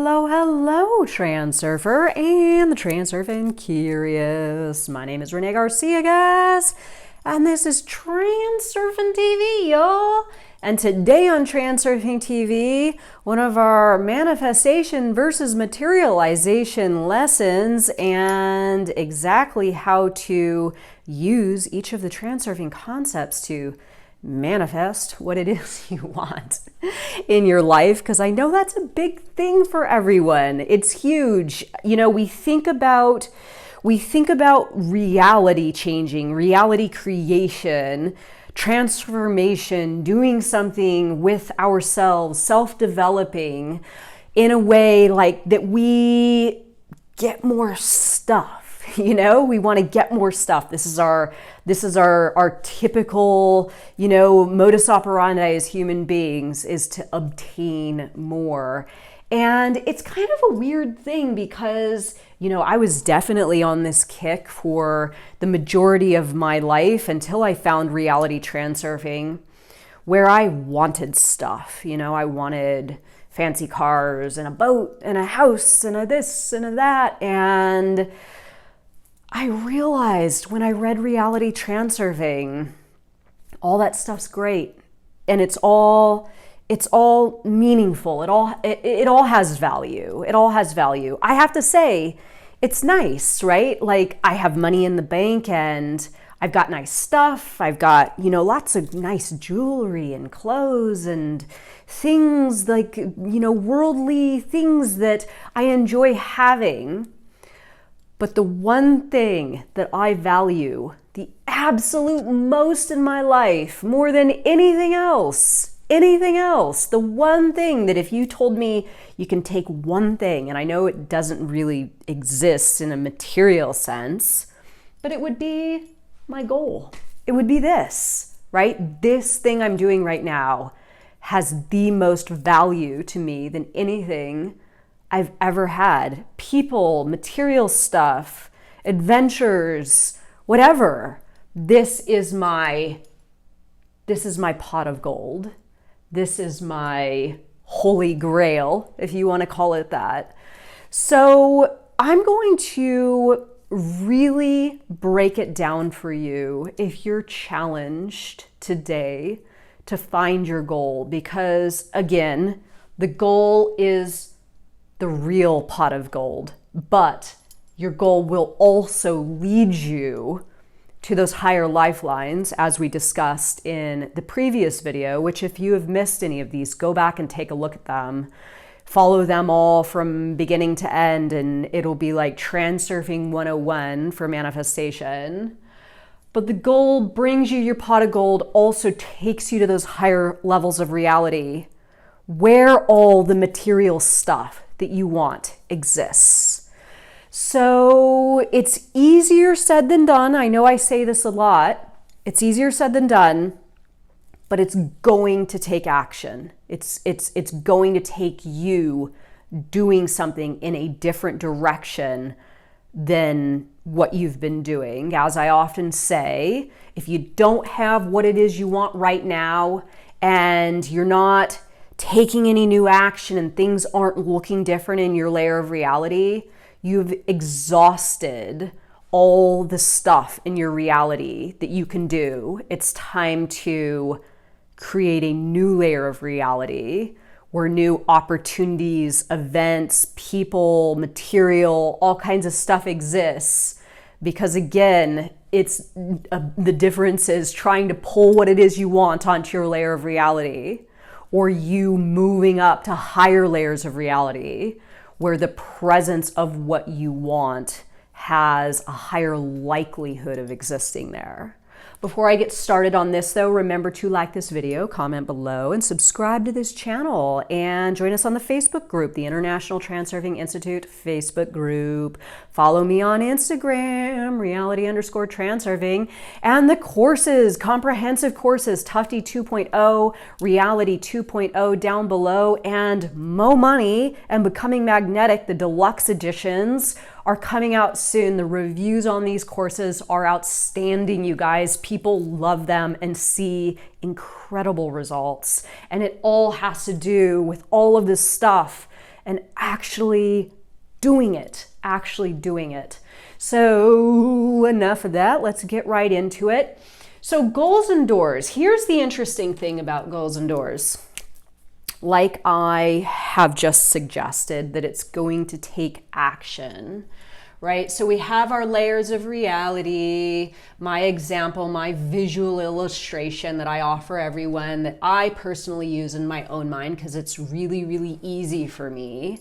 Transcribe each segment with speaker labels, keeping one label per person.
Speaker 1: Hello, Transurfer and the Transurfing Curious. My name is Renee Garcia, guys, and this is TransurfingTV, y'all. And today on TransurfingTV, one of our manifestation versus materialization lessons and exactly how to use each of the transurfing concepts to manifest what it is you want in your life, because I know that's a big thing for everyone. It's huge. You know, we think about reality changing, reality creation, transformation, doing something with ourselves, self-developing in a way like that we get more stuff. You know, we want to get more stuff. This is our typical, modus operandi as human beings, is to obtain more. And it's kind of a weird thing because, I was definitely on this kick for the majority of my life until I found Reality Transurfing, where I wanted stuff. I wanted fancy cars and a boat and a house and a this and a that. And I realized when I read Reality Transurfing, all that stuff's great, and it's all meaningful. It all has value. It all has value. I have to say, it's nice, right? Like, I have money in the bank and I've got nice stuff. I've got, lots of nice jewelry and clothes and things like, worldly things that I enjoy having. But the one thing that I value the absolute most in my life, more than anything else, the one thing that if you told me you can take one thing, and I know it doesn't really exist in a material sense, but it would be my goal. It would be this, right? This thing I'm doing right now has the most value to me than anything I've ever had. People, material stuff, adventures, whatever. This is my pot of gold. This is my holy grail, if you want to call it that. So I'm going to really break it down for you if you're challenged today to find your goal, because again, the goal is the real pot of gold, but your goal will also lead you to those higher lifelines, as we discussed in the previous video, which if you have missed any of these, go back and take a look at them. Follow them all from beginning to end, and it'll be like Transurfing 101 for manifestation. But the goal brings you your pot of gold, also takes you to those higher levels of reality where all the material stuff that you want exists. So it's easier said than done. I know I say this a lot. It's easier said than done, but it's going to take action. It's going to take you doing something in a different direction than what you've been doing. As I often say, if you don't have what it is you want right now and you're not taking any new action and things aren't looking different in your layer of reality, you've exhausted all the stuff in your reality that you can do. It's time to create a new layer of reality where new opportunities, events, people, material, all kinds of stuff exists. Because again, it's the difference is trying to pull what it is you want onto your layer of reality, or you moving up to higher layers of reality where the presence of what you want has a higher likelihood of existing there. Before I get started on this though, remember to like this video, comment below, and subscribe to this channel, and join us on the Facebook group, the International Transurfing Institute Facebook group. Follow me on Instagram, reality_transurfing, and the courses, comprehensive courses, Tufty 2.0, Reality 2.0 down below, and Mo Money and Becoming Magnetic, the deluxe editions, are coming out soon. The reviews on these courses are outstanding, you guys. People love them and see incredible results. And it all has to do with all of this stuff and actually doing it, So enough of that, let's get right into it. So goals and doors. Here's the interesting thing about goals and doors. Like I have just suggested, that it's going to take action, right? So we have our layers of reality, my example, my visual illustration that I offer everyone that I personally use in my own mind because it's really, really easy for me.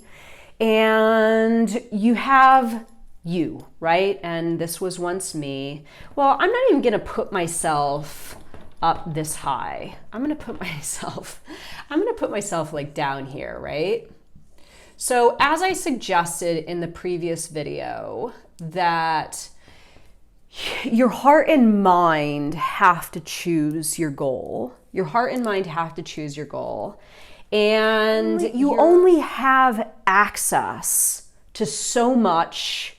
Speaker 1: And you have you, right? And this was once me. Well, I'm not even gonna put myself up this high. I'm gonna put myself like down here, right? So as I suggested in the previous video, that your heart and mind have to choose your goal. Your heart and mind have to choose your goal. And you only have access to so much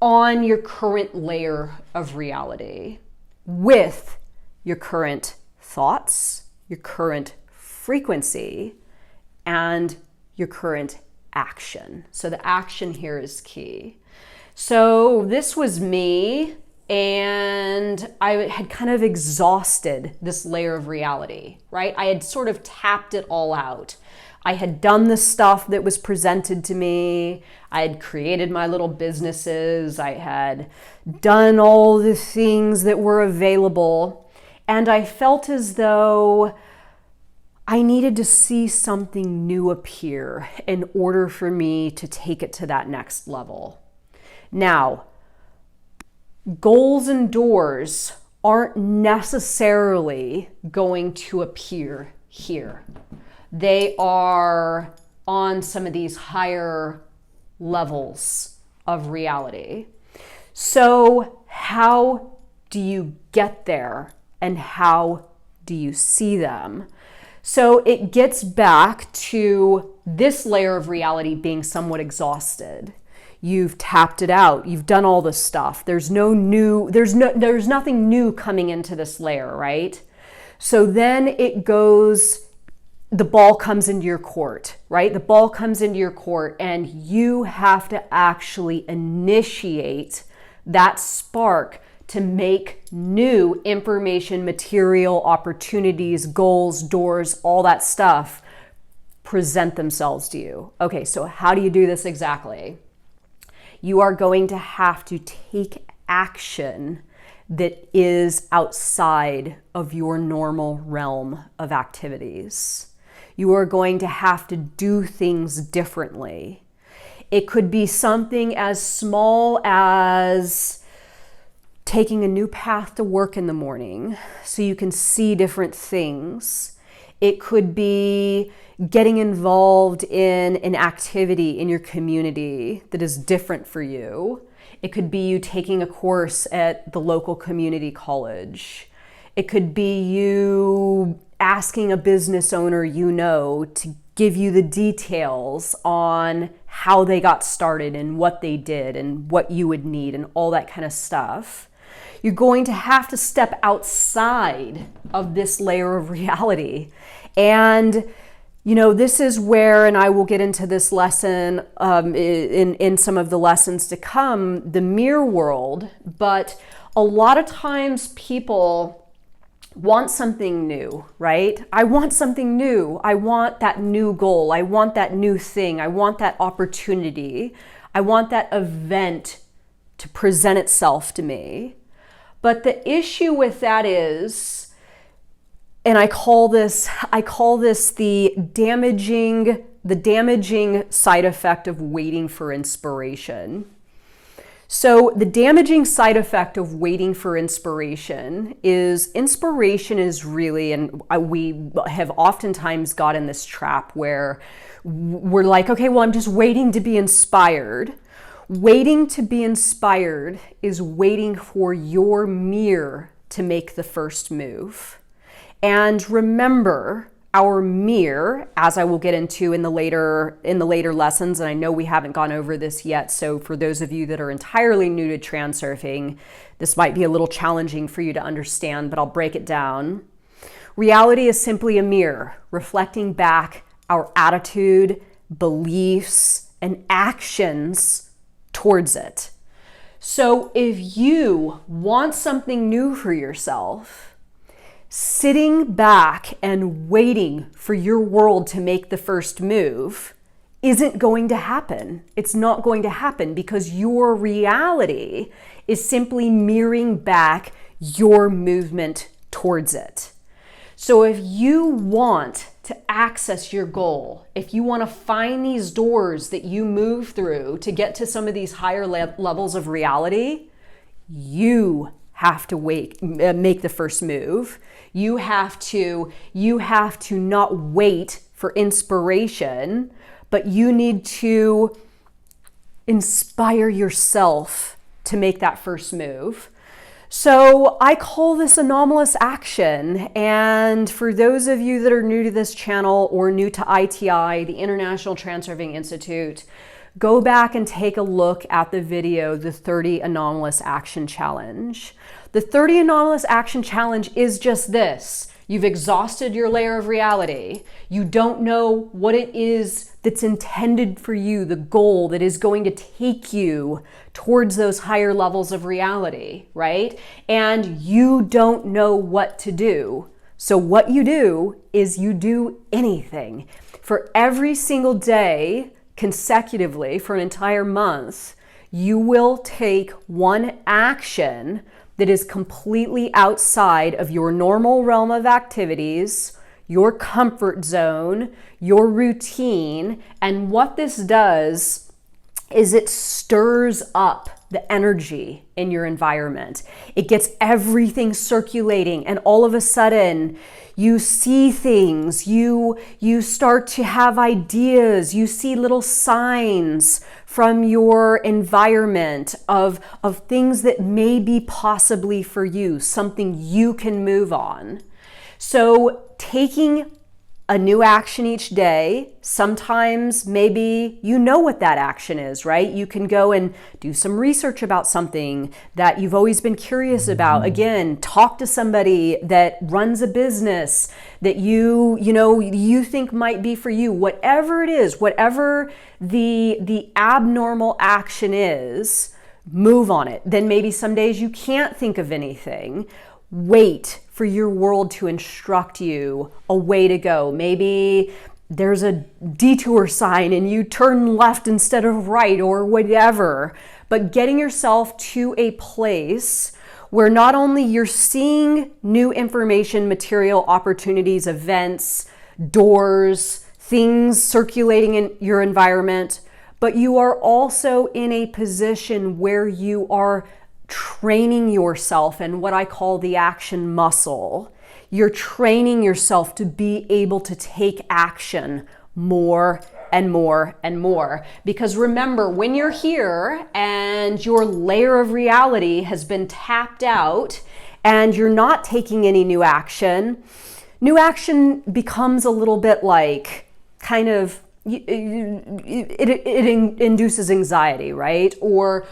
Speaker 1: on your current layer of reality with your current thoughts, your current frequency, and your current action. So the action here is key. So this was me, and I had kind of exhausted this layer of reality, right? I had sort of tapped it all out. I had done the stuff that was presented to me. I had created my little businesses. I had done all the things that were available. And I felt as though I needed to see something new appear in order for me to take it to that next level. Now, goals and doors aren't necessarily going to appear here. They are on some of these higher levels of reality. So how do you get there, and how do you see them? So it gets back to this layer of reality being somewhat exhausted. You've tapped it out. You've done all this stuff. There's nothing new coming into this layer, right? So then it goes, the ball comes into your court, right? The ball comes into your court, and you have to actually initiate that spark to make new information, material, opportunities, goals, doors, all that stuff present themselves to you. Okay, so how do you do this exactly? You are going to have to take action that is outside of your normal realm of activities. You are going to have to do things differently. It could be something as small as taking a new path to work in the morning so you can see different things. It could be getting involved in an activity in your community that is different for you. It could be you taking a course at the local community college. It could be you asking a business owner you know to give you the details on how they got started and what they did and what you would need and all that kind of stuff. You're going to have to step outside of this layer of reality. And, you know, this is where, and I will get into this lesson in some of the lessons to come, the mirror world. But a lot of times people want something new, right? I want something new. I want that new goal. I want that new thing. I want that opportunity. I want that event to present itself to me. But the issue with that is, and I call this the damaging side effect of waiting for inspiration. So the damaging side effect of waiting for inspiration is really, and we have oftentimes got in this trap where we're like, okay, well, I'm just waiting to be inspired. Waiting to be inspired is waiting for your mirror to make the first move. And remember, our mirror, as I will get into in the later lessons, and I know we haven't gone over this yet, so for those of you that are entirely new to transurfing, this might be a little challenging for you to understand, but I'll break it down. Reality is simply a mirror reflecting back our attitude, beliefs, and actions towards it. So if you want something new for yourself, sitting back and waiting for your world to make the first move isn't going to happen. It's not going to happen because your reality is simply mirroring back your movement towards it. So if you want to access your goal, if you want to find these doors that you move through to get to some of these higher levels of reality, you have to make the first move. You have to not wait for inspiration, but you need to inspire yourself to make that first move. So I call this anomalous action. And for those of you that are new to this channel or new to ITI, the International Transurfing Institute, go back and take a look at the video, the 30 Anomalous Action Challenge. The 30 Anomalous Action Challenge is just this. You've exhausted your layer of reality. You don't know what it is that's intended for you, the goal that is going to take you towards those higher levels of reality, right? And you don't know what to do. So what you do is you do anything. For every single day, consecutively, for an entire month, you will take one action that is completely outside of your normal realm of activities, your comfort zone, your routine. And what this does is it stirs up the energy in your environment. It gets everything circulating, and all of a sudden you see things, you start to have ideas, you see little signs from your environment of things that may be possibly for you, something you can move on. So taking a new action each day, sometimes maybe you know what that action is, right? You can go and do some research about something that you've always been curious about. Again, talk to somebody that runs a business that you think might be for you. Whatever it is, whatever the abnormal action is, move on it. Then maybe some days you can't think of anything. Wait for your world to instruct you a way to go. Maybe there's a detour sign and you turn left instead of right or whatever. But getting yourself to a place where not only you're seeing new information, material, opportunities, events, doors, things circulating in your environment, but you are also in a position where you are training yourself in what I call the action muscle. You're training yourself to be able to take action more and more and more. Because remember, when you're here and your layer of reality has been tapped out and you're not taking any new action becomes a little bit like kind of it induces anxiety, right? Or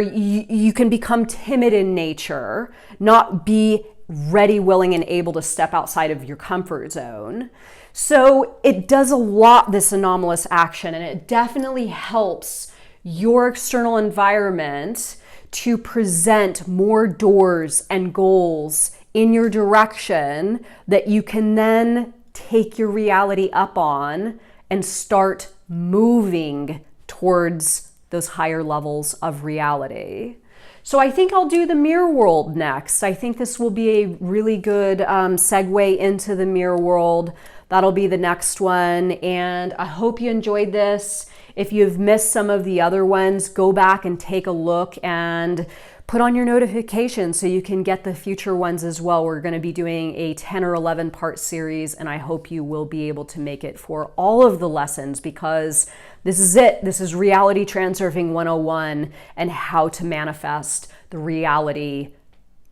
Speaker 1: you can become timid in nature, not be ready, willing, and able to step outside of your comfort zone. So it does a lot, this anomalous action, and it definitely helps your external environment to present more doors and goals in your direction that you can then take your reality up on and start moving towards those higher levels of reality. So I think I'll do the mirror world next. I think this will be a really good segue into the mirror world. That'll be the next one. And I hope you enjoyed this. If you've missed some of the other ones, go back and take a look and put on your notifications so you can get the future ones as well. We're going to be doing a 10 or 11 part series, and I hope you will be able to make it for all of the lessons, because this is it. This is Reality Transurfing 101 and how to manifest the reality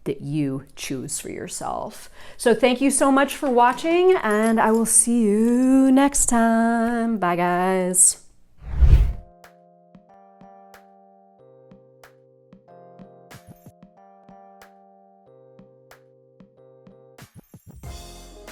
Speaker 1: that you choose for yourself. So thank you so much for watching, and I will see you next time. Bye, guys.